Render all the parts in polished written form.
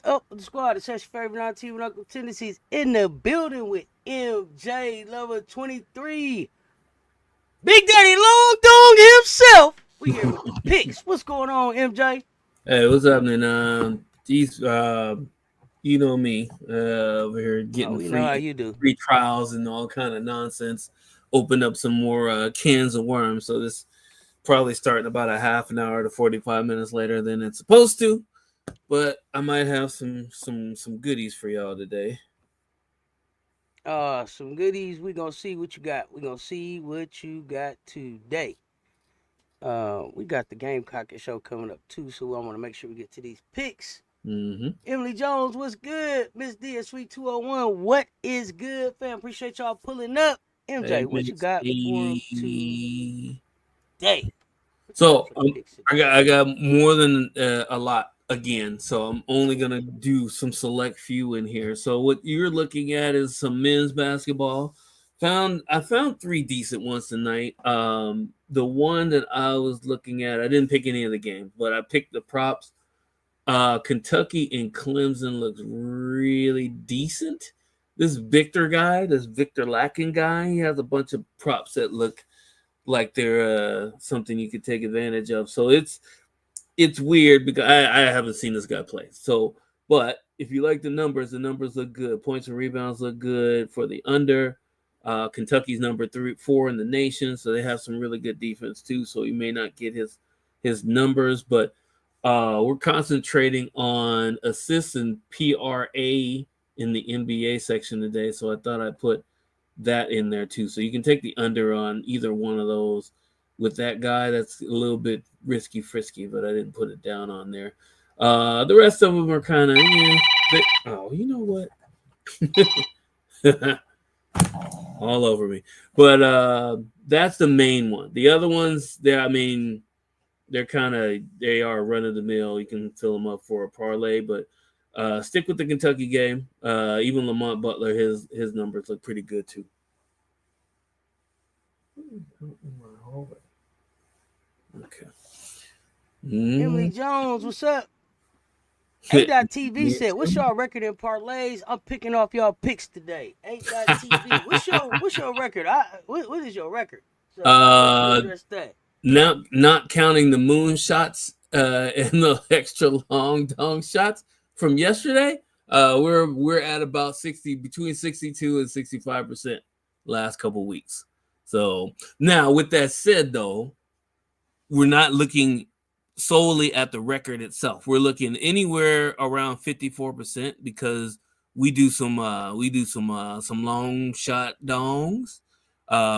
up with the squad? It's your favorite non-team Uncle Tendencies in the building with MJLover23. Big Daddy Long Dong himself. We here with the picks. What's going on, MJ? Hey, what's happening? These, you know me, over here Oh, getting we know how free you do. free trials and all kind of nonsense. Open up some more cans of worms. So this probably starting about a half an hour to 45 minutes later than it's supposed to. But I might have some goodies for y'all today. Some goodies. We gonna see what you got. We gonna see what you got today. We got the Gamecock show coming up too, so I want to make sure we get to these picks. Mm-hmm. Emily Jones, what's good? Miss D at Sweet 201, what is good, fam? Appreciate y'all pulling up. MJ, Hey, what you Miss got for him E. today? What you got So for the picks I today? got more than a lot again. So I'm only gonna do some select few in here. So what you're looking at is some men's basketball. I found three decent ones tonight. The one that I was looking at, I didn't pick any of the games, but I picked the props. Kentucky and Clemson looks really decent. This Victor Lacken guy, he has a bunch of props that look like they're something you could take advantage of. So it's weird because I haven't seen this guy play. So, but if you like the numbers look good. Points and rebounds look good for the under. Kentucky's number 4 in the nation, so they have some really good defense too. So you may not get his numbers, but we're concentrating on assists and PRA in the NBA section today. So I thought I'd put that in there too. So you can take the under on either one of those. With that guy, that's a little bit risky frisky, but I didn't put it down on there. The rest of them are kind of oh, you know what? All over me. But that's the main one. The other ones, they are run of the mill. You can fill them up for a parlay, but stick with the Kentucky game. Even Lamont Butler, his numbers look pretty good too. Okay. Emily Jones, what's up? A.TV said, "What's y'all record in parlays? I'm picking off y'all picks today." A.TV, what's your record? What is your record? So I'll let you uh, address that. not counting the moon shots and the extra long dong shots from yesterday. We're at about 60, between 62 and 65% last couple weeks. So now, with that said, though, we're not looking solely at the record itself. We're looking anywhere around 54% because we do some long shot dongs,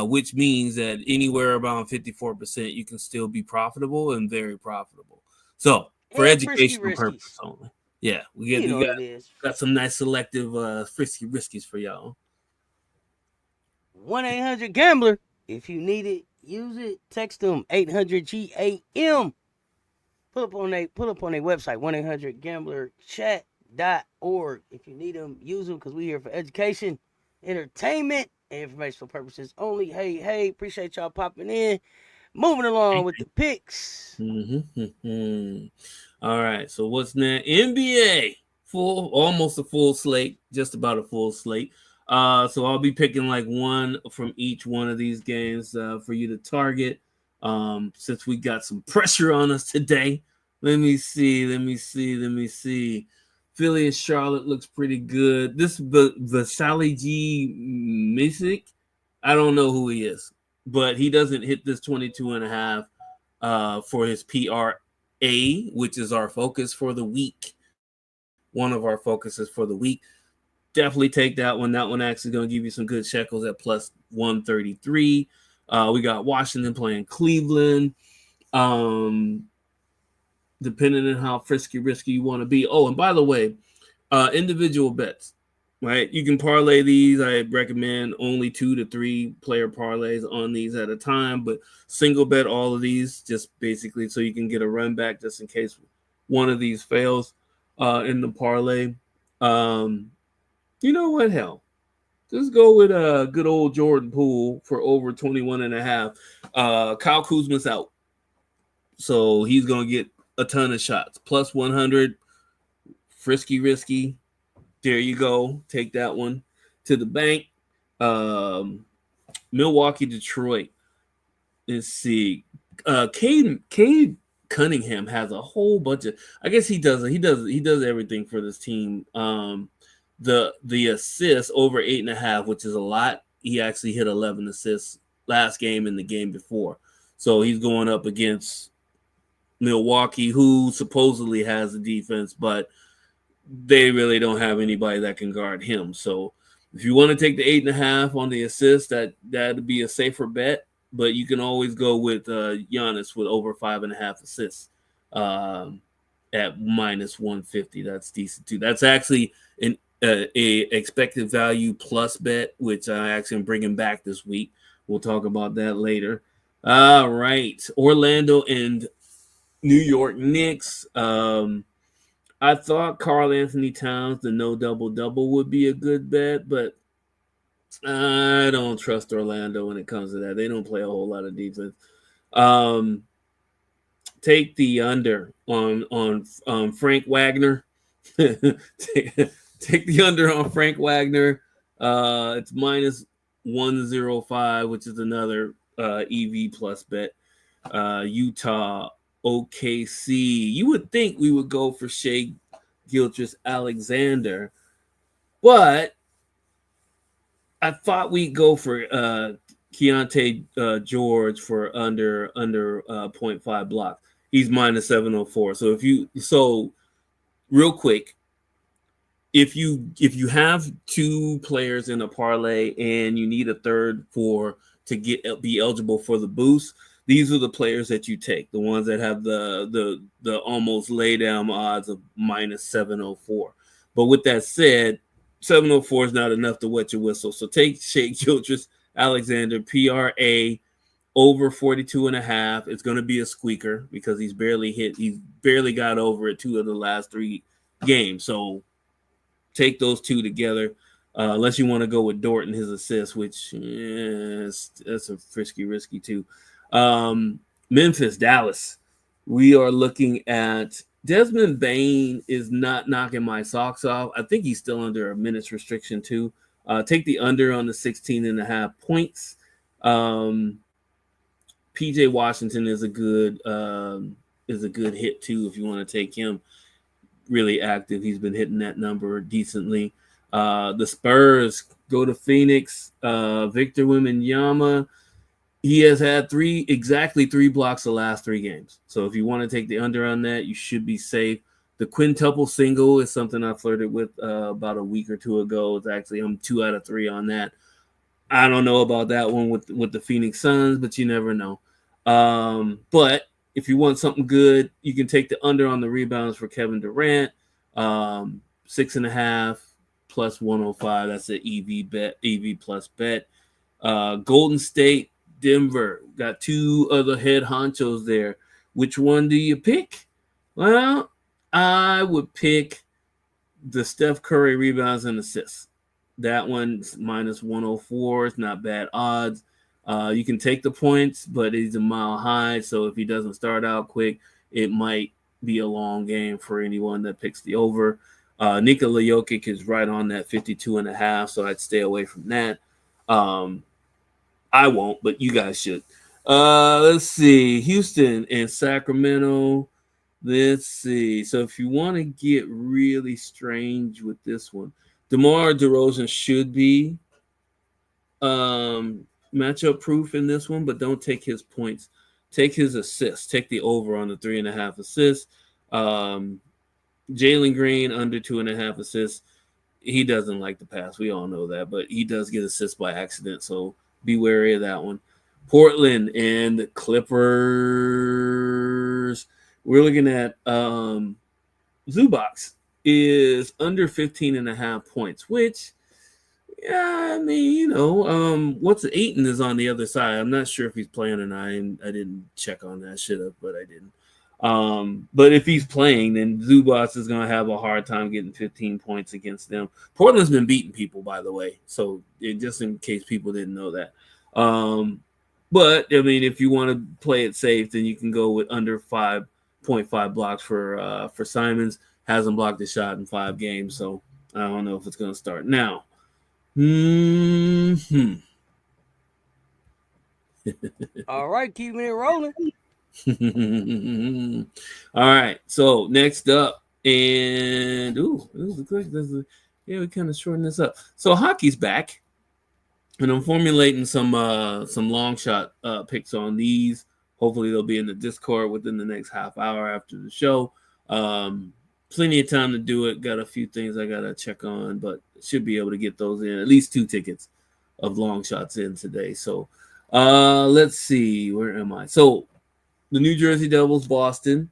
which means that anywhere around 54% you can still be profitable and very profitable. So for And frisky educational purpose riskies. only. Yeah, You we know what it is. got some nice selective frisky riskies for y'all. 1-800-GAMBLER. If you need it, use it. Text them 800-GAM. Pull up on their website, 1-800-GAMBLERchat.org. If you need them, use them because we're here for education, entertainment, and informational purposes only. Hey, appreciate y'all popping in. Moving along with the picks. Mm-hmm. All right. So what's next? NBA almost a full slate, just about a full slate. So I'll be picking like one from each one of these games for you to target. Since we got some pressure on us today, let me see. Philly and Charlotte looks pretty good. This Vasily G. Misic, I don't know who he is, but he doesn't hit this 22.5 for his PRA, which is our focus for the week. One of our focuses for the week. Definitely take that one. That one actually is going to give you some good shekels at plus 133. We got Washington playing Cleveland. Depending on how risky you want to be. Oh, and by the way, individual bets, right? You can parlay these. I recommend only 2 to 3 player parlays on these at a time, but single bet all of these just basically so you can get a run back just in case one of these fails in the parlay. You know what? Hell, just go with a good old Jordan Poole for over 21.5. Kyle Kuzma's out, so he's gonna get a ton of shots. Plus 100 frisky risky. There you go. Take that one to the bank. Milwaukee, Detroit. Let's see. Cade Cunningham has a whole bunch of. I guess he does everything for this team. The assists over 8.5, which is a lot. He actually hit 11 assists last game and the game before. So he's going up against Milwaukee, who supposedly has the defense, but they really don't have anybody that can guard him. So if you want to take the 8.5 on the assist, that'd be a safer bet. But you can always go with Giannis with over 5.5 assists at minus 150. That's decent too. That's actually a expected value plus bet, which I actually am bringing back this week. We'll talk about that later. All right, Orlando and New York Knicks. I thought Karl Anthony Towns, the no double-double, would be a good bet, but I don't trust Orlando when it comes to that. They don't play a whole lot of defense. Take the under on Frank Wagner. take the under on Frank Wagner. It's minus 105, which is another EV plus bet. Utah, OKC. You would think we would go for Shai Gilgeous-Alexander, but I thought we'd go for Keontae George for under 0.5 blocks. He's minus 704. So real quick, if you have two players in a parlay and you need a third to be eligible for the boost, these are the players that you take, the ones that have the almost lay down odds of minus 704. But with that said, 704 is not enough to wet your whistle. So take Shai Gilgeous-Alexander, PRA, over 42.5. It's going to be a squeaker because he's barely got over it 2 of the last 3 games. So take those two together. Unless you want to go with Dort and his assist, which that's a frisky risky too. Memphis, Dallas. We are looking at Desmond Bane is not knocking my socks off. I think he's still under a minutes restriction too. Take the under on the 16.5 points. PJ Washington is a good hit too if you want to take him. Really active. He's been hitting that number decently. The Spurs go to Phoenix. Victor Wembanyama. He has had exactly 3 blocks the last 3 games. So if you want to take the under on that, you should be safe. The quintuple single is something I flirted with about a week or 2 ago. It's actually I'm 2 out of 3 on that. I don't know about that one with the Phoenix Suns, but you never know. But if you want something good, you can take the under on the rebounds for Kevin Durant. 6.5 plus 105. That's an EV plus bet. Golden State, Denver. Got 2 other head honchos there. Which one do you pick? Well, I would pick the Steph Curry rebounds and assists. That one's minus 104. It's not bad odds. You can take the points, but he's a mile high. So if he doesn't start out quick, it might be a long game for anyone that picks the over. Nikola Jokic is right on that 52.5, so I'd stay away from that. I won't, but you guys should. Let's see. Houston and Sacramento. Let's see. So if you want to get really strange with this one, DeMar DeRozan should be matchup proof in this one, but don't take his points. Take his assists. Take the over on the 3.5 assists. Jalen Green under 2.5 assists. He doesn't like the pass. We all know that, but he does get assists by accident, so be wary of that one. Portland and the Clippers. We're looking at Zubac is under 15.5 points, which, yeah, I mean, what's Ayton is on the other side. I'm not sure if he's playing or not. I didn't check on that. Should have, but I didn't. But if he's playing, then Zubac is going to have a hard time getting 15 points against them. Portland's been beating people, by the way, so just in case people didn't know that. But I mean, if you want to play it safe, then you can go with under 5.5 blocks for Simons. hasn't blocked a shot in 5 games, so I don't know if it's going to start now. All right, keeping it rolling. All right, so next up, and this is quick. Yeah, we kind of shortened this up. So hockey's back, and I'm formulating some long shot picks on these. Hopefully, they'll be in the Discord within the next half hour after the show. Plenty of time to do it. Got a few things I gotta check on, but should be able to get those in. At least 2 tickets of long shots in today. So let's see, where am I? So the New Jersey Devils, Boston.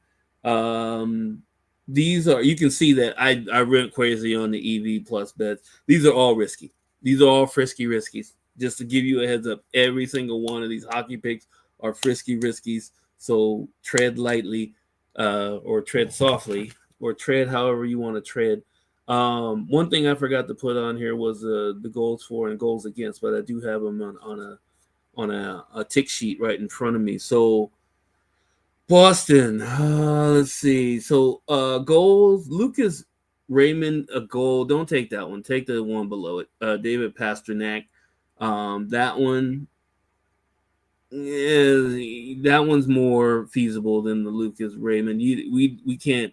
These are, you can see that I went crazy on the EV plus bets. These are all risky. These are all frisky riskies. Just to give you a heads up, every single one of these hockey picks are frisky riskies. So tread lightly, or tread softly, or tread however you want to tread. One thing I forgot to put on here was the goals for and goals against, but I do have them on a tick sheet right in front of me. So Boston, let's see. So goals, Lucas Raymond, a goal. Don't take that one. Take the one below it. David Pastrnak. That one, yeah, that one's more feasible than the Lucas Raymond. We can't.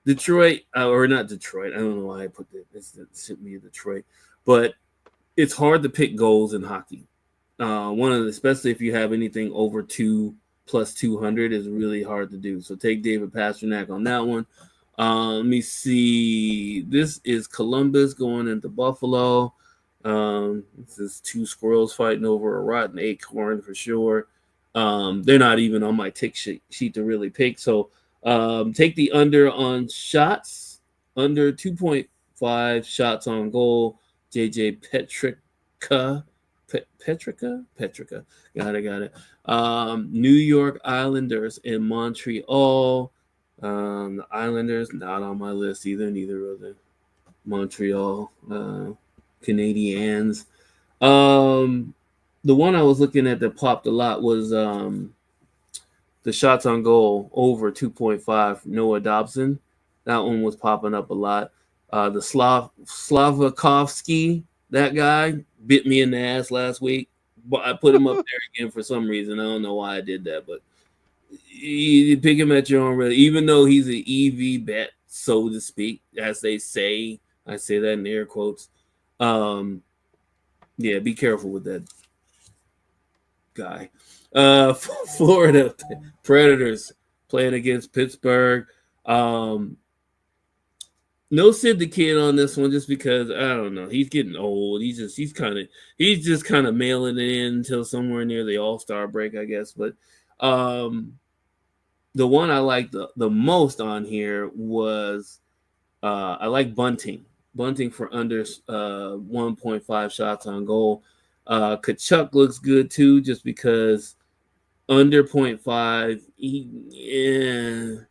Detroit, or not Detroit. I don't know why I put that. This should be Detroit, but it's hard to pick goals in hockey. Especially if you have anything over 2 plus 200 is really hard to do. So take David Pastrnak on that one. Let me see. This is Columbus going into Buffalo. This is 2 squirrels fighting over a rotten acorn for sure. They're not even on my tick sheet to really pick. So take the under on shots, under 2.5 shots on goal. JJ Petrika. Petrika. Got it. New York Islanders and Montreal. The Islanders, not on my list either. Neither of the Montreal Canadiens. The one I was looking at that popped a lot was the shots on goal over 2.5. Noah Dobson. That one was popping up a lot. The Slavakovsky, that guy, bit me in the ass last week. But I put him up there again for some reason. I don't know why I did that, but you pick him at your own risk. Even though he's an EV bet, so to speak, as they say. I say that in air quotes. Yeah, be careful with that guy. Florida Predators playing against Pittsburgh. No Sid the Kid on this one, just because I don't know. He's getting old. He's just kind of mailing it in until somewhere near the All-Star break, I guess. But the one I like the most on here was I like Bunting. Bunting for under 1.5 shots on goal. Kachuk looks good too, just because under 0.5.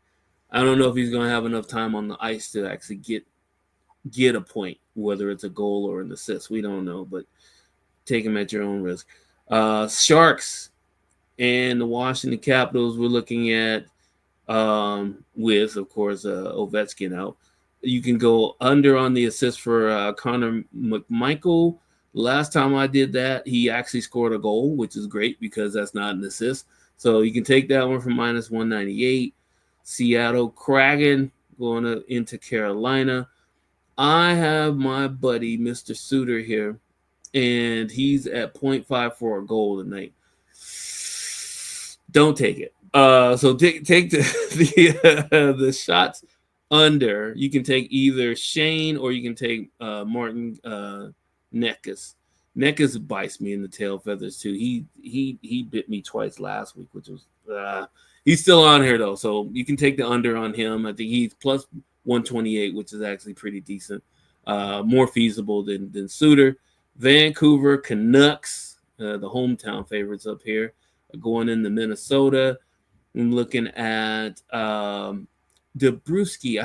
I don't know if he's going to have enough time on the ice to actually get a point, whether it's a goal or an assist. We don't know, but take him at your own risk. Sharks and the Washington Capitals we're looking at with, of course, Ovechkin out. You can go under on the assist for Connor McMichael. Last time I did that, he actually scored a goal, which is great because that's not an assist. So you can take that one from minus 198. Seattle Kraken going into Carolina. I have my buddy, Mr. Suter, here, and he's at 0.5 for a goal tonight. Don't take it. So take the shots under. You can take either Shane or you can take Martin Necas. Necas bites me in the tail feathers too. He bit me twice last week, which was he's still on here though, so you can take the under on him. I think he's plus 128, which is actually pretty decent. More feasible than Suter. Vancouver Canucks, the hometown favorites up here, going into Minnesota. I'm looking at DeBruski.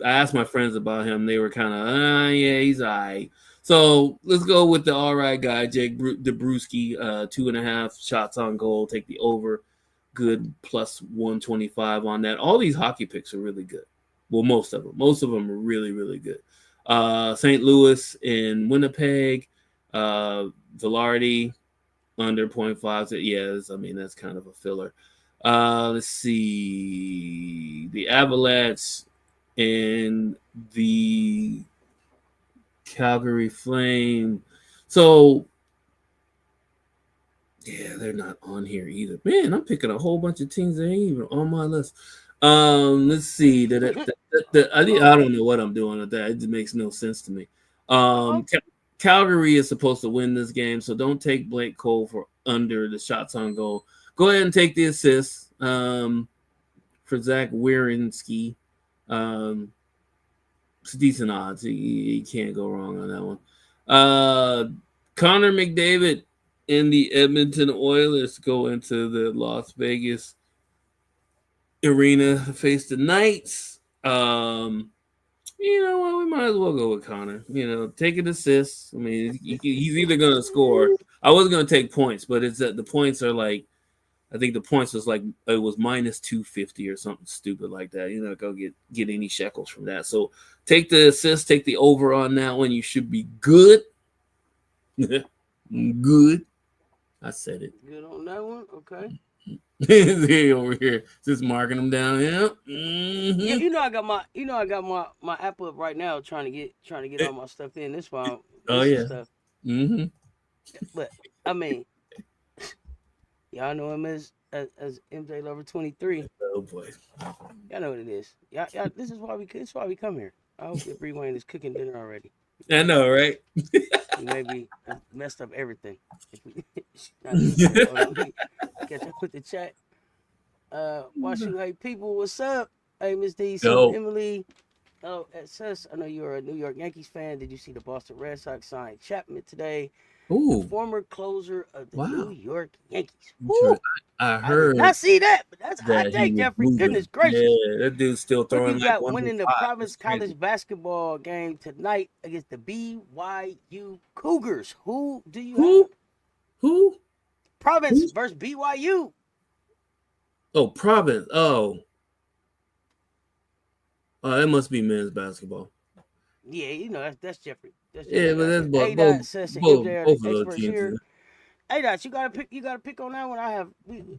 I asked my friends about him. They were kind of, yeah, he's all right. So let's go with the all right guy, Jake DeBruski, 2.5 shots on goal. Take the over. good plus 125 on that. All these hockey picks are really good. Well, most of them are really, really good. St. Louis and Winnipeg, Velarde under 0.5. So yes, I mean, that's kind of a filler. Let's see. The Avalanche and the Calgary Flame. So, yeah, they're not on here either. Man, I'm picking a whole bunch of teams that ain't even on my list. Let's see. I don't know what I'm doing with that. It just makes no sense to me. Calgary is supposed to win this game, so don't take Blake Cole for under the shots on goal. Go ahead and take the assist for Zach Werenski. It's decent odds. You can't go wrong on that one. Connor McDavid and the Edmonton Oilers go into the Las Vegas arena to face the Knights. You know what? We might as well go with Connor. You know, take an assist. I mean, he's either going to score. I was going to take points, but it's that the points are like, I think the points was like it was minus 250 or something stupid like that. You're not gonna get any shekels from that. So take the assist, take the over on that one. You should be good. Good. I said it. Good on that one. Okay. Over here, just marking them down. Yeah. Mm-hmm. Yeah, I got my app up right now, trying to get all my stuff in. This one. Oh yeah. Stuff. Mm-hmm. But I mean, y'all know him as MJLover23. Oh boy. Y'all know what it is. Y'all, this is why we come here. I hope that Bree Wayne is cooking dinner already. I know, right? We maybe messed up everything. Catch up with the chat. Watching, hey people, what's up? Hey Miss D, Emily. Oh, at Cess, I know you're a New York Yankees fan. Did you see the Boston Red Sox sign Chapman today? Ooh. The former closer of the New York Yankees. I heard. I did not see that, but that's a hot take, Jeffrey. Moving. Goodness gracious. Yeah, that dude's still throwing. Who you got winning the Providence College basketball game tonight against the BYU Cougars? Who do you have? Who? Providence versus BYU. Oh, Providence. Oh. It must be men's basketball. Yeah, you know that's Jeffrey. Yeah, but that's both Cess and MJ are the experts teams. here. Hey, Dot, you gotta pick on that one. I have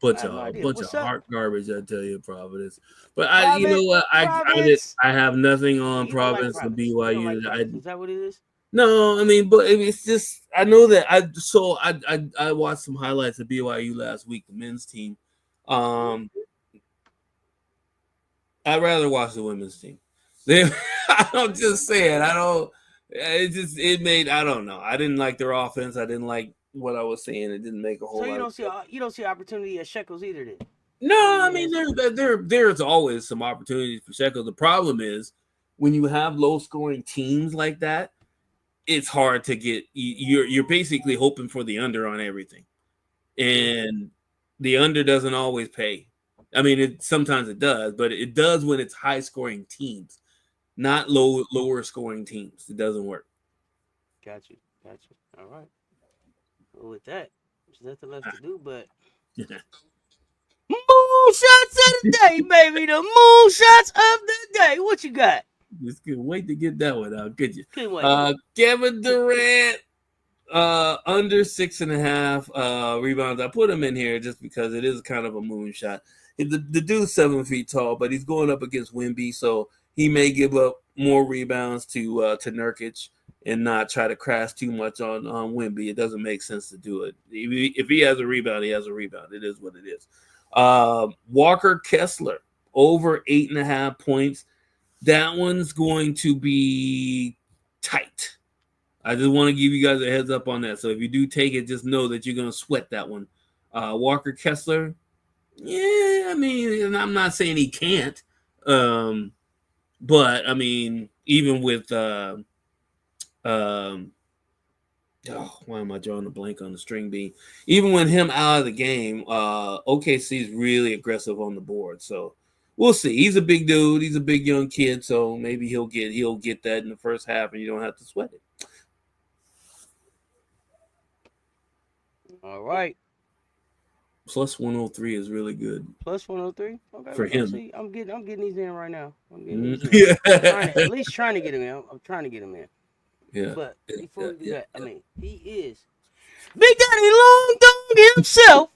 bunch of hard garbage. I tell you, Providence. But you know what? I have nothing on Providence and BYU. Is that what it is? No, I mean, but it's just I know that I watched some highlights of BYU last week, the men's team. I'd rather watch the women's team. I'm just saying. I don't. I don't know. I didn't like their offense. I didn't like what I was saying. It didn't make a whole. So you don't see opportunity at Shekels either, then? No, I mean there's always some opportunities for Shekels. The problem is when you have low scoring teams like that, it's hard to get. You're basically hoping for the under on everything, and the under doesn't always pay. I mean, sometimes it does, but it does when it's high scoring teams, not lower scoring teams. It doesn't work. Got you. All right. Well, with that, there's nothing left to do but moonshots of the day, baby. The moonshots of the day. What you got? Just couldn't wait to get that one out, could you? Couldn't wait. Kevin Durant, under 6.5 rebounds. I put him in here just because it is kind of a moonshot. The dude's 7 feet tall, but he's going up against Wemby, so he may give up more rebounds to Nurkic and not try to crash too much on Wemby. It doesn't make sense to do it. If he has a rebound, he has a rebound. It is what it is. Walker Kessler, over 8.5 points. That one's going to be tight. I just want to give you guys a heads up on that. So if you do take it, just know that you're going to sweat that one. Walker Kessler, yeah, I mean, and I'm not saying he can't. But, I mean, even with why am I drawing a blank on the string bean? Even with him out of the game, OKC is really aggressive on the board. So we'll see. He's a big dude. He's a big young kid. So maybe he'll get that in the first half, and you don't have to sweat it. All right. Plus 103 is really good Plus 103. Okay, for we're gonna him. see. I'm getting these in right now. I'm getting these in. Yeah. At least trying to get them in. I'm trying to get them in. Yeah. But before Yeah. we do Yeah. that, I mean, he is Big Daddy Long Dog himself.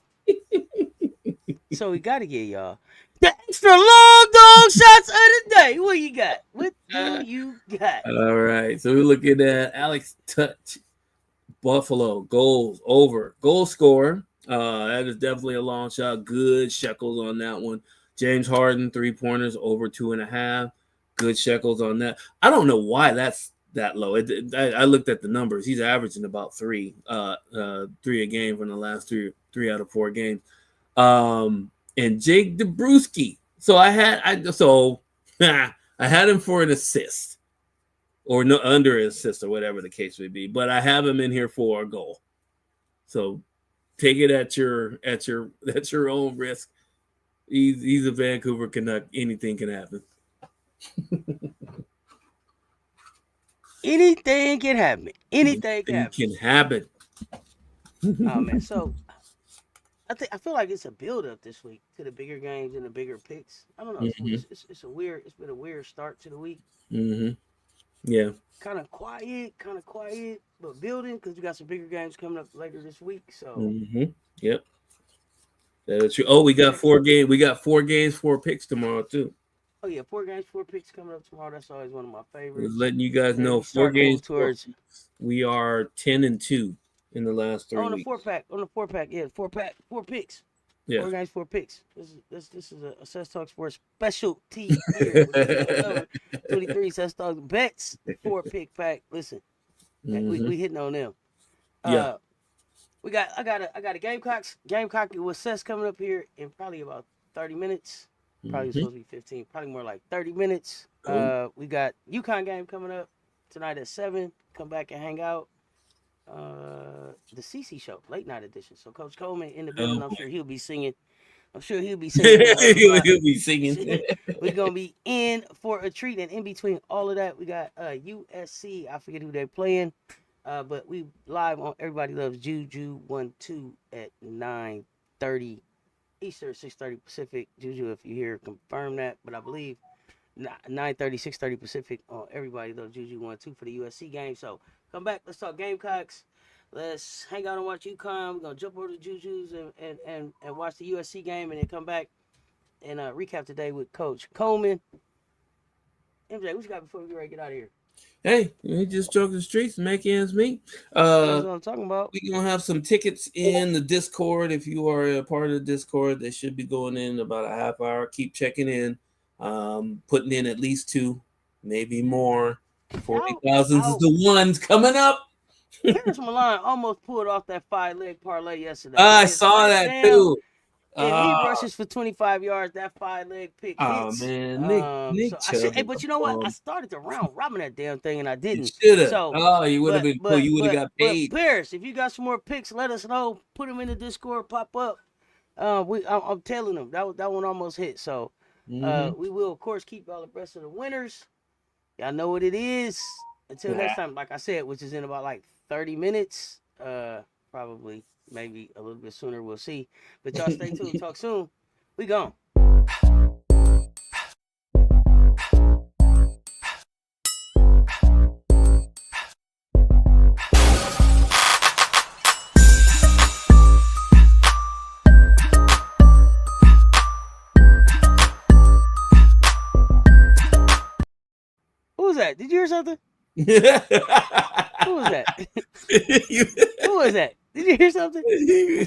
So we got to get y'all the extra long dog shots of the day. What you got? What do you got? All right. So we're looking at Alex Touch, Buffalo, goals over. Goal scorer. That is definitely a long shot. Good shekels on that one. James Harden, 3-pointers, over 2.5. Good shekels on that. I don't know why that's that low. I looked at the numbers. He's averaging about 3 a game from the last three out of 4 games. And Jake DeBruski. So I had him for an assist or no under assist or whatever the case may be, but I have him in here for a goal. So take it at your own risk. He's a Vancouver Canuck. Anything can happen. Anything can happen. Anything can happen. Can happen. Oh man, so I feel like it's a build up this week to the bigger games and the bigger picks. I don't know. It's been a weird start to the week. Mm-hmm. Yeah. Kind of quiet, but building because we got some bigger games coming up later this week. So. Mm-hmm. Yep. That's true. Oh, we got 4 games. We got 4 games, 4 picks tomorrow too. Oh yeah, 4 games, 4 picks coming up tomorrow. That's always one of my favorites. Just letting you guys know, 4 games. Towards. We are 10-2 in the last 3 weeks. On the 4-pack, yeah, 4 picks. Yeah. 4 games, 4 picks. This is a Cess Talks Sports specialty here with 23 Cess Talks Bets 4-pick pack. Listen, we hitting on them. Yeah. I got a Gamecock with Cess coming up here in probably about 30 minutes. Probably supposed to be 15. Probably more like 30 minutes. We got UConn game coming up tonight at 7. Come back and hang out. The CC show, late night edition. So Coach Coleman in the building. I'm sure he'll be singing. He'll be singing. We're gonna be in for a treat, and in between all of that, we got USC. I forget who they're playing, but we live on Everybody Loves Juju 1-2 at 9:30 Eastern, 6:30 Pacific. Juju, if you hear, confirm that. But I believe 9:30, 6:30 Pacific on Everybody Loves Juju 1-2 for the USC game. So come back. Let's talk Gamecocks. Let's hang out and watch UConn. We're gonna jump over to Juju's and watch the USC game, and then come back and recap today with Coach Coleman. MJ, what you got before we get ready to get out of here? Hey, we just joke the streets and make ends meet. That's what I'm talking about. We're gonna have some tickets in the Discord. If you are a part of the Discord, they should be going in about a half hour. Keep checking in, putting in at least 2, maybe more. 40,000 is the ones coming up. Paris Milan almost pulled off that 5-leg parlay yesterday. I saw that too. If he rushes for 25 yards, that 5-leg pick hits. Oh man, Nick but you know what? I started to round robin that damn thing and I didn't. So, you would have been cool. You would have got paid. But Paris, if you got some more picks, let us know. Put them in the Discord. Pop up. I'm telling them that one almost hit. So we will of course keep y'all abreast of the winners. Y'all know what it is. Until next time, like I said, which is in about like 30 minutes. Probably, maybe a little bit sooner. We'll see. But y'all stay tuned. Talk soon. We gone. Who was that? Did you hear something? Who was that? Who was that? Did you hear something?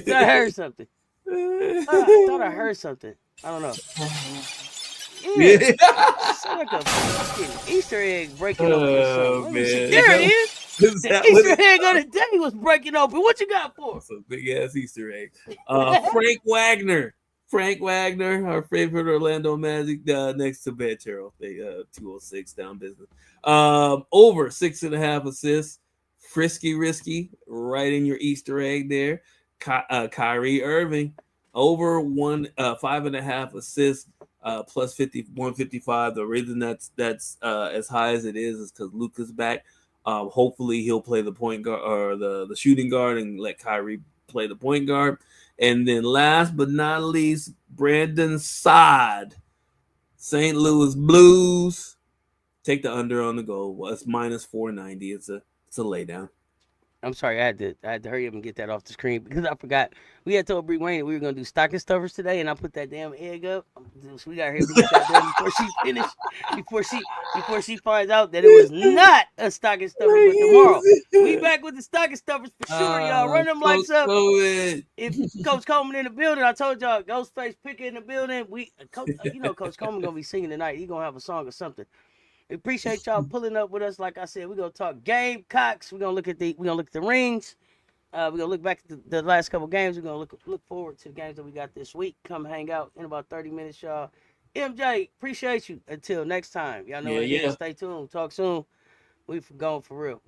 I heard something. I thought I heard something. I don't know. Yeah, it's like a fucking Easter egg breaking open or something. There it is. The Easter egg of the day was breaking open. What you got for? It's a big ass Easter egg. Frank Wagner, our favorite Orlando Magic, next to Banchero. They 206 down business. Over 6.5 assists. Frisky risky, right in your Easter egg there. Kyrie Irving, over 5.5 assists, plus 155. The reason that's as high as it is because Luka's back. Hopefully he'll play the point guard or the shooting guard and let Kyrie play the point guard. And then last but not least, Brandon Sod, St. Louis Blues. Take the under on the goal. Well, it's minus 490. It's a laydown. I'm sorry, I had to hurry up and get that off the screen because I forgot. We had told Bree Wayne we were gonna do stocking stuffers today, and I put that damn egg up. So we got here to get that done before she finished. Before she finds out that it was not a stocking stuffer, but tomorrow. We back with the stocking stuffers for sure, y'all. Run them lights up. If Coach Coleman in the building, I told y'all Ghostface Picker in the building. Coach Coleman gonna be singing tonight. He gonna have a song or something. We appreciate y'all pulling up with us. Like I said, we're gonna talk Gamecocks. We're gonna look at the rings. We're gonna look back at the last couple games. We're gonna look forward to the games that we got this week. Come hang out in about 30 minutes, y'all. MJ, appreciate you. Until next time. Y'all know what it is. Stay tuned. Talk soon. We gone for real.